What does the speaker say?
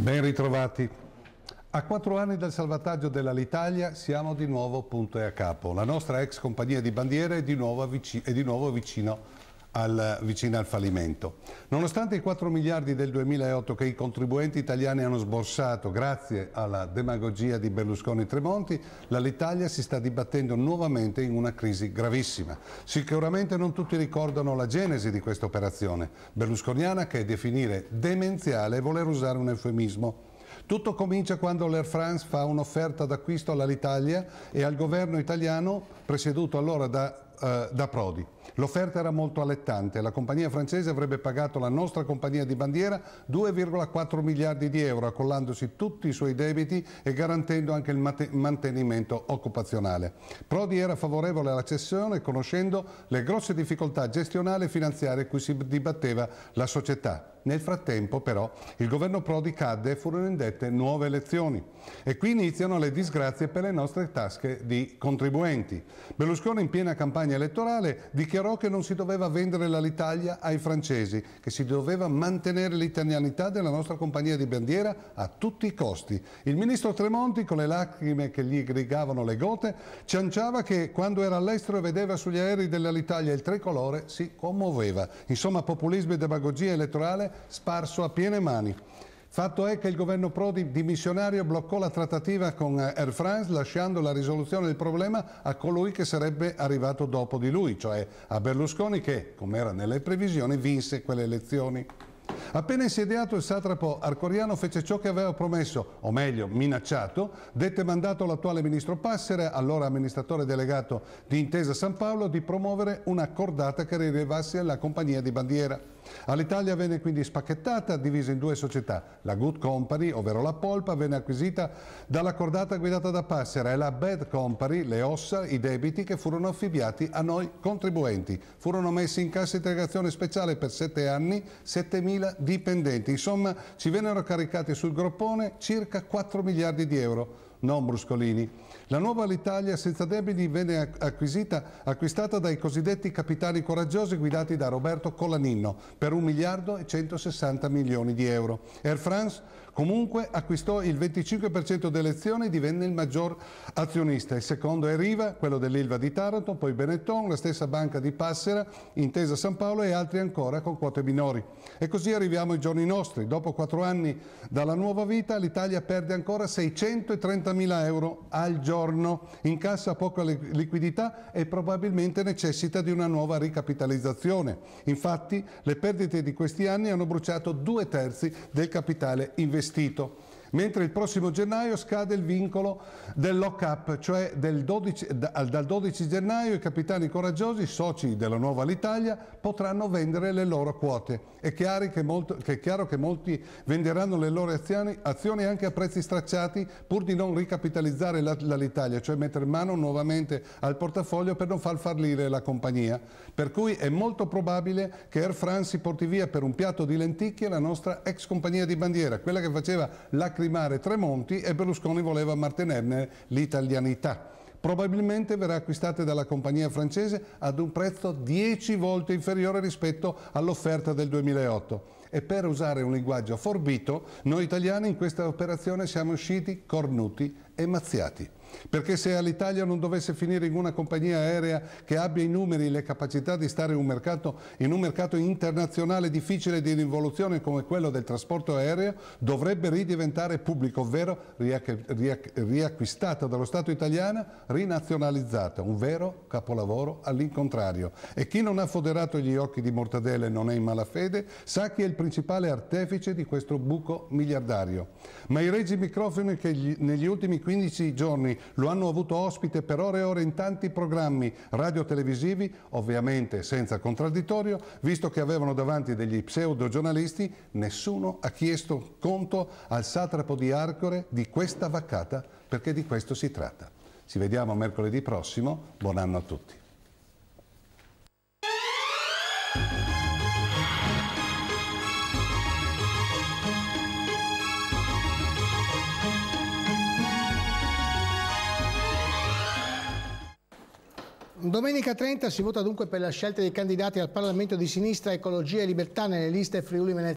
Ben ritrovati. A 4 anni dal salvataggio dell'Alitalia siamo di nuovo punto e a capo. La nostra ex compagnia di bandiera è di nuovo vicina al fallimento. Nonostante i 4 miliardi del 2008 che i contribuenti italiani hanno sborsato grazie alla demagogia di Berlusconi e Tremonti, l'Alitalia si sta dibattendo nuovamente in una crisi gravissima. Sicuramente non tutti ricordano la genesi di questa operazione berlusconiana, che è definire demenziale e voler usare un eufemismo. Tutto comincia quando l'Air France fa un'offerta d'acquisto all'Alitalia e al governo italiano presieduto allora da Prodi. L'offerta era molto allettante, la compagnia francese avrebbe pagato la nostra compagnia di bandiera 2,4 miliardi di euro, accollandosi tutti i suoi debiti e garantendo anche il mantenimento occupazionale. Prodi era favorevole alla cessione, conoscendo le grosse difficoltà gestionali e finanziarie cui si dibatteva la società. Nel frattempo però il governo Prodi cadde e furono indette nuove elezioni e qui iniziano le disgrazie per le nostre tasche di contribuenti. Berlusconi in piena campagna elettorale dichiarò che non si doveva vendere l'Alitalia ai francesi, che si doveva mantenere l'italianità della nostra compagnia di bandiera a tutti i costi. Il ministro Tremonti, con le lacrime che gli irrigavano le gote, cianciava che quando era all'estero e vedeva sugli aerei dell'Alitalia il tricolore si commuoveva. Insomma, populismo e demagogia elettorale sparso a piene mani. Fatto è che il governo Prodi dimissionario bloccò la trattativa con Air France, lasciando la risoluzione del problema a colui che sarebbe arrivato dopo di lui, cioè a Berlusconi, che, come era nelle previsioni, vinse quelle elezioni. Appena insediato, il satrapo arcoriano fece ciò che aveva promesso, o meglio minacciato, dette mandato all'attuale ministro Passera, allora amministratore delegato di Intesa San Paolo, di promuovere una cordata che rilevasse la compagnia di bandiera. All'Italia venne quindi spacchettata, divisa in due società. La Good Company, ovvero la polpa, venne acquisita dalla cordata guidata da Passera, e la Bad Company, le ossa, i debiti, che furono affibbiati a noi contribuenti. Furono messi in cassa integrazione speciale per 7 anni, 7.000 dipendenti. Insomma, ci vennero caricati sul groppone circa 4 miliardi di euro. Non bruscolini. La nuova Alitalia senza debiti venne acquistata dai cosiddetti capitani coraggiosi guidati da Roberto Colaninno per 1 miliardo e 160 milioni di euro. Air France comunque acquistò il 25% delle azioni e divenne il maggior azionista. Il secondo è Riva, quello dell'Ilva di Taranto, poi Benetton, la stessa banca di Passera, Intesa San Paolo e altri ancora con quote minori. E così arriviamo ai giorni nostri. Dopo 4 anni dalla nuova vita, l'Italia perde ancora 630.000 euro al giorno, incassa poca liquidità e probabilmente necessita di una nuova ricapitalizzazione. Infatti le perdite di questi anni hanno bruciato 2/3 del capitale investito. Mentre il prossimo gennaio scade il vincolo del lock-up, cioè dal 12 gennaio i capitani coraggiosi, soci della nuova Alitalia, potranno vendere le loro quote. È chiaro che molti venderanno le loro azioni anche a prezzi stracciati pur di non ricapitalizzare l'Alitalia, cioè mettere mano nuovamente al portafoglio per non far fallire la compagnia. Per cui è molto probabile che Air France si porti via per un piatto di lenticchie la nostra ex compagnia di bandiera, quella che faceva lacrimare Tremonti, e Berlusconi voleva mantenerne l'italianità. Probabilmente verrà acquistata dalla compagnia francese ad un prezzo 10 volte inferiore rispetto all'offerta del 2008. E per usare un linguaggio forbito, noi italiani in questa operazione siamo usciti cornuti e mazziati. Perché se Alitalia non dovesse finire in una compagnia aerea che abbia i numeri e le capacità di stare in un mercato internazionale difficile di rivoluzione come quello del trasporto aereo, dovrebbe ridiventare pubblico, ovvero riacquistata dallo Stato italiano, rinazionalizzata, un vero capolavoro all'incontrario. E chi non ha foderato gli occhi di mortadelle e non è in malafede sa chi è il principale artefice di questo buco miliardario. Ma i regi microfoni che negli ultimi 15 giorni lo hanno avuto ospite per ore e ore in tanti programmi radio-televisivi, ovviamente senza contraddittorio, visto che avevano davanti degli pseudo-giornalisti, nessuno ha chiesto conto al satrapo di Arcore di questa vaccata, perché di questo si tratta. Ci vediamo mercoledì prossimo, buon anno a tutti. Domenica 30 si vota dunque per la scelta dei candidati al Parlamento di Sinistra, Ecologia e Libertà nelle liste Friuli Venezia